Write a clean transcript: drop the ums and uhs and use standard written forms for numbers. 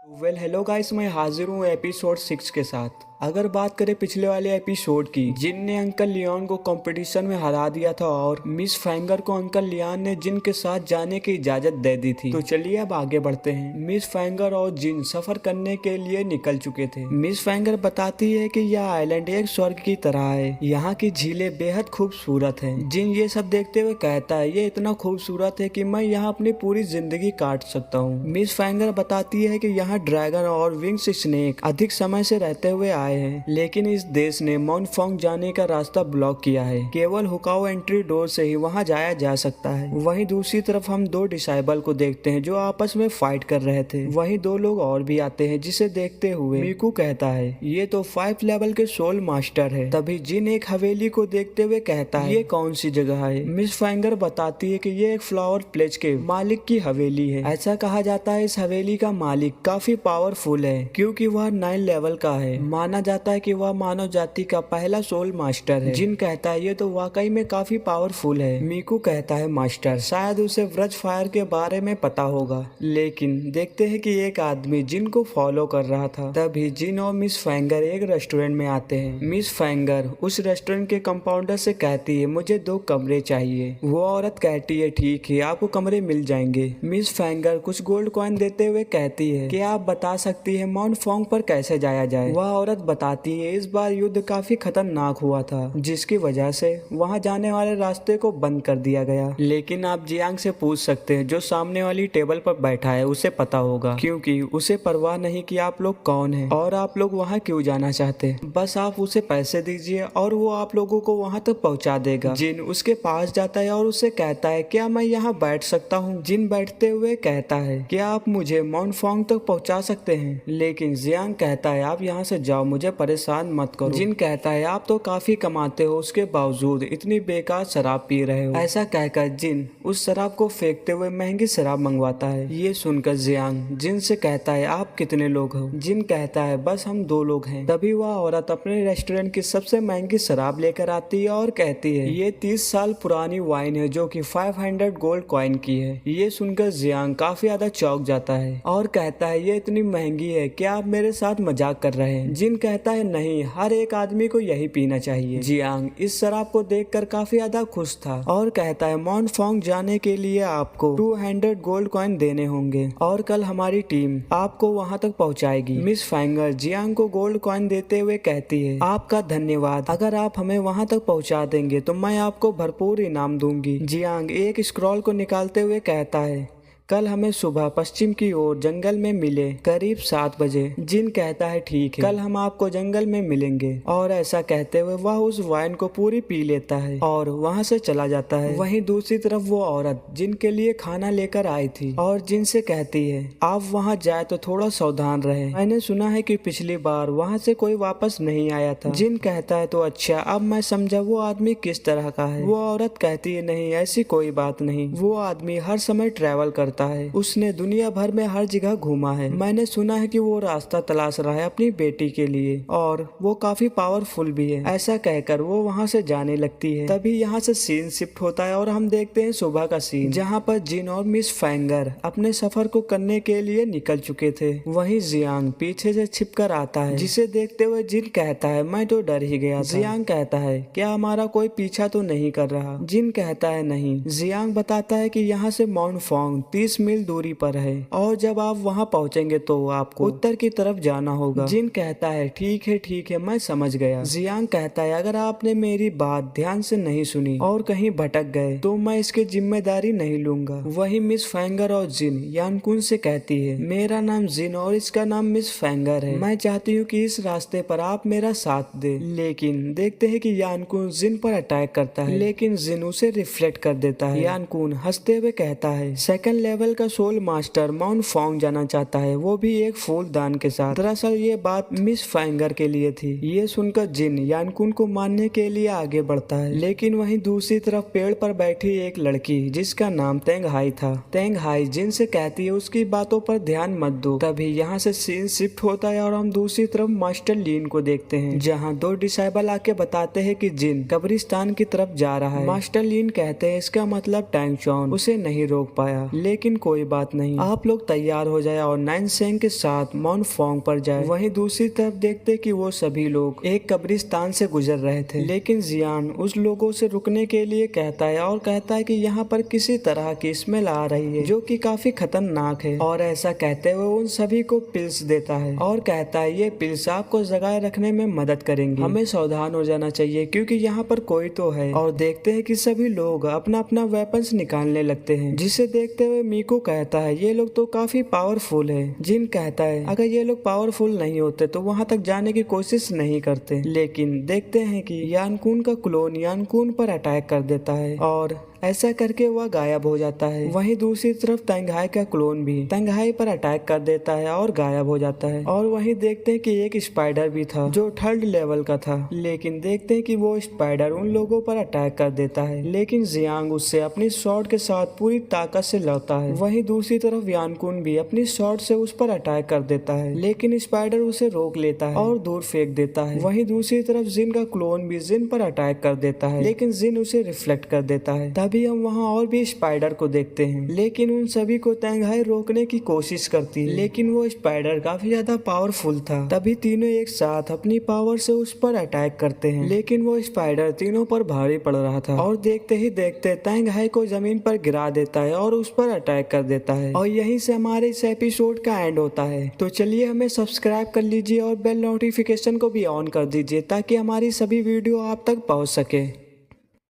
Hello guys, मैं हाजिर हूँ एपिसोड 6 के साथ। अगर बात करें पिछले वाले एपिसोड की, जिन ने अंकल लियोन को कंपटीशन में हरा दिया था और मिस फेंगर को अंकल लियोन ने जिन के साथ जाने की इजाजत दे दी थी, तो चलिए अब आगे बढ़ते हैं। मिस फेंगर और जिन सफर करने के लिए निकल चुके थे। मिस फेंगर बताती है कि यह आइलैंड एक स्वर्ग की तरह है, यहाँ की झीलें बेहद खूबसूरत हैं। जिन ये सब देखते हुए कहता है, ये इतना खूबसूरत है कि मैं यहाँ अपनी पूरी जिंदगी काट सकता हूँ। मिस फेंगर बताती है कि यहाँ ड्रैगन और विंग्स स्नेक अधिक समय से रहते हुए आए हैं, लेकिन इस देश ने माउंट फोंग जाने का रास्ता ब्लॉक किया है। केवल हुकाओ एंट्री डोर से ही वहां जाया जा सकता है। वहीं दूसरी तरफ हम दो डिसाइबल को देखते हैं जो आपस में फाइट कर रहे थे। वहीं दो लोग और भी आते हैं, जिसे देखते हुए मीकू कहता है, ये तो 5 लेवल के सोल मास्टर है। तभी जिन एक हवेली को देखते हुए कहता है, ये कौन सी जगह है? मिस फेंगर बताती है कि ये एक फ्लावर प्लेज के मालिक की हवेली है। ऐसा कहा जाता है इस हवेली का मालिक काफी पावरफुल है, क्योंकि वह 9 लेवल का है। माना जाता है कि वह मानव जाति का पहला सोल मास्टर है। जिन कहता है, ये तो वाकई में काफी पावरफुल है। मीकू कहता है, मास्टर शायद उसे व्रज फायर के बारे में पता होगा। लेकिन देखते हैं कि एक आदमी जिन को फॉलो कर रहा था। तभी जिन और मिस फेंगर एक रेस्टोरेंट में आते हैं। मिस फेंगर उस रेस्टोरेंट के कंपाउंडर से कहती है, मुझे 2 कमरे चाहिए। वो औरत कहती है, ठीक है, आपको कमरे मिल जाएंगे। मिस फेंगर कुछ गोल्ड कॉइन देते हुए कहती है कि आप बता सकती है माउंट फोंग पर कैसे जाया जाए। वह औरत बताती है, इस बार युद्ध काफी खतरनाक हुआ था, जिसकी वजह से वहां जाने वाले रास्ते को बंद कर दिया गया। लेकिन आप जियांग से पूछ सकते हैं, जो सामने वाली टेबल पर बैठा है, उसे पता होगा, क्योंकि उसे परवाह नहीं कि आप लोग कौन हैं और आप लोग वहां क्यों जाना चाहते हैं। बस आप उसे पैसे दीजिए और वो आप लोगों को वहां तक पहुंचा देगा। जिन उसके पास जाता है और उससे कहता है, क्या मैं यहाँ बैठ सकता हूँ? जिन बैठते हुए कहता है, क्या आप मुझे माउंट फोंग तक पहुंचा सकते हैं? लेकिन जियांग कहता है, आप यहाँ से जाओ, मुझे परेशान मत करो। जिन कहता है, आप तो काफी कमाते हो, उसके बावजूद इतनी बेकार शराब पी रहे हो। ऐसा कहकर जिन उस शराब को फेंकते हुए महंगी शराब मंगवाता है। ये सुनकर जियांग जिन से कहता है, आप कितने लोग हो? जिन कहता है, बस हम 2 लोग हैं। तभी वह औरत अपने रेस्टोरेंट की सबसे महंगी शराब लेकर आती है और कहती है, ये 30 साल पुरानी वाइन है जो कि 500 गोल्ड कॉइन की है। ये सुनकर जियांग काफी ज्यादा चौंक जाता है और कहता है, ये इतनी महंगी है, क्या आप मेरे साथ मजाक कर रहे हैं? जिन कहता है, नहीं, हर एक आदमी को यही पीना चाहिए। जियांग इस शराब को देखकर काफी ज्यादा खुश था और कहता है, माउंट फोंग जाने के लिए आपको 200 गोल्ड कॉइन देने होंगे और कल हमारी टीम आपको वहां तक पहुंचाएगी। मिस फेंगर जियांग को गोल्ड कॉइन देते हुए कहती है, आपका धन्यवाद, अगर आप हमें वहां तक पहुंचा देंगे तो मैं आपको भरपूर इनाम दूंगी। जियांग एक स्क्रॉल को निकालते हुए कहता है, कल हमें सुबह पश्चिम की ओर जंगल में मिले, करीब 7 बजे। जिन कहता है, ठीक है, कल हम आपको जंगल में मिलेंगे। और ऐसा कहते हुए वह उस वाइन को पूरी पी लेता है और वहां से चला जाता है। वहीं दूसरी तरफ वो औरत जिनके लिए खाना लेकर आई थी और जिनसे कहती है, आप वहां जाए तो थोड़ा सावधान रहे, मैंने सुना है कि पिछली बार वहां से कोई वापस नहीं आया था। जिन कहता है, तो अच्छा, अब मैं समझा वो आदमी किस तरह का है। वो औरत कहती है, नहीं, ऐसी कोई बात नहीं, वो आदमी हर समय ट्रैवल करता है, उसने दुनिया भर में हर जगह घूमा है। मैंने सुना है कि वो रास्ता तलाश रहा है अपनी बेटी के लिए और वो काफी पावरफुल भी है। ऐसा कहकर वो वहाँ से जाने लगती है। तभी यहाँ से सीन शिफ्ट होता है और हम देखते हैं सुबह का सीन, जहाँ पर जिन और मिस फेंगर अपने सफर को करने के लिए निकल चुके थे। वहीं जियांग पीछे से छिपकर आता है, जिसे देखते हुए जिन कहता है, मैं तो डर ही गया था। जियांग कहता है, क्या हमारा कोई पीछा तो नहीं कर रहा? जिन कहता है, नहीं। जियांग बताता है कि यहाँ से माउंट फोंग 30 मील दूरी पर है और जब आप वहां पहुंचेंगे तो आपको उत्तर की तरफ जाना होगा। जिन कहता है, ठीक है, मैं समझ गया। जियांग कहता है, अगर आपने मेरी बात ध्यान से नहीं सुनी और कहीं भटक गए तो मैं इसकी जिम्मेदारी नहीं लूंगा। वही मिस फेंगर और जिन यानकुन से कहती है, मेरा नाम जिन और इसका नाम मिस फेंगर है, मैं चाहती हूँ कि इस रास्ते पर आप मेरा साथ दे। लेकिन देखते हैं कि यानकुन जिन पर अटैक करता है, लेकिन जिन उसे रिफ्लेक्ट कर देता है। यानकुन हंसते हुए कहता है, सेकंड लेवल का सोल मास्टर माउंट फोंग जाना चाहता है, वो भी एक फूल दान के साथ। दरअसल ये बात मिस फेंगर के लिए थी। ये सुनकर जिन यानकुन को मारने के लिए आगे बढ़ता है, लेकिन वहीं दूसरी तरफ पेड़ पर बैठी एक लड़की जिसका नाम तेंग हाई था। तेंग हाई जिन से कहती है, उसकी बातों पर ध्यान मत दो। तभी यहाँ से सीन शिफ्ट होता है और हम दूसरी तरफ मास्टर लीन को देखते हैं, जहाँ 2 डिसाइबल आके बताते हैं कि जिन कब्रिस्तान की तरफ जा रहा है। मास्टर लीन कहते हैं, इसका मतलब टैंग चौन उसे नहीं रोक पाया, लेकिन लेकिन कोई बात नहीं, आप लोग तैयार हो जाए और नाइनसेंग के साथ माउंट फोंग पर जाए। वहीं दूसरी तरफ देखते कि वो सभी लोग एक कब्रिस्तान से गुजर रहे थे, लेकिन जियान उस लोगों से रुकने के लिए कहता है और कहता है कि यहाँ पर किसी तरह की स्मेल आ रही है जो कि काफी खतरनाक है, और ऐसा कहते हुए उन सभी को पिल्स देता है और कहता है ये पिल्स आपको जगाए रखने में मदद करेंगी, हमें सावधान हो जाना चाहिए क्योंकि यहाँ पर कोई तो है। और देखते हैं कि सभी लोग अपना अपना वेपन्स निकालने लगते हैं, जिसे देखते हुए मीको कहता है ये लोग तो काफी पावरफुल है। जिन कहता है अगर ये लोग पावरफुल नहीं होते तो वहाँ तक जाने की कोशिश नहीं करते, लेकिन देखते हैं कि यानकुन का क्लोन यानकुन पर अटैक कर देता है और ऐसा करके वह गायब हो जाता है। वहीं दूसरी तरफ तंगहाई का क्लोन भी तंगहाई पर अटैक कर देता है और गायब हो जाता है। और वहीं देखते हैं कि एक स्पाइडर भी था जो 3rd लेवल का था, लेकिन देखते हैं कि वो स्पाइडर उन लोगों पर अटैक कर देता है, लेकिन जियांग उससे अपनी शॉर्ट के साथ पूरी ताकत से लड़ता है। वहीं दूसरी तरफ यानकुन भी अपनी शॉर्ट से उस पर अटैक कर देता है, लेकिन स्पाइडर उसे रोक लेता है और दूर फेंक देता है। वहीं दूसरी तरफ जिन का क्लोन भी जिन पर अटैक कर देता है, लेकिन जिन उसे रिफ्लेक्ट कर देता है। तभी हम वहाँ और भी स्पाइडर को देखते हैं, लेकिन उन सभी को तंगहाई रोकने की कोशिश करती है, लेकिन वो स्पाइडर काफी ज्यादा पावरफुल था। तभी तीनों एक साथ अपनी पावर से उस पर अटैक करते हैं, लेकिन वो स्पाइडर तीनों पर भारी पड़ रहा था और देखते ही देखते तंगहाई को जमीन पर गिरा देता है और उस पर अटैक कर देता है। और यहीं से हमारे इस एपिसोड का एंड होता है। तो चलिए हमें सब्सक्राइब कर लीजिए और बेल नोटिफिकेशन को भी ऑन कर दीजिए ताकि हमारी सभी वीडियो आप तक पहुँच सके।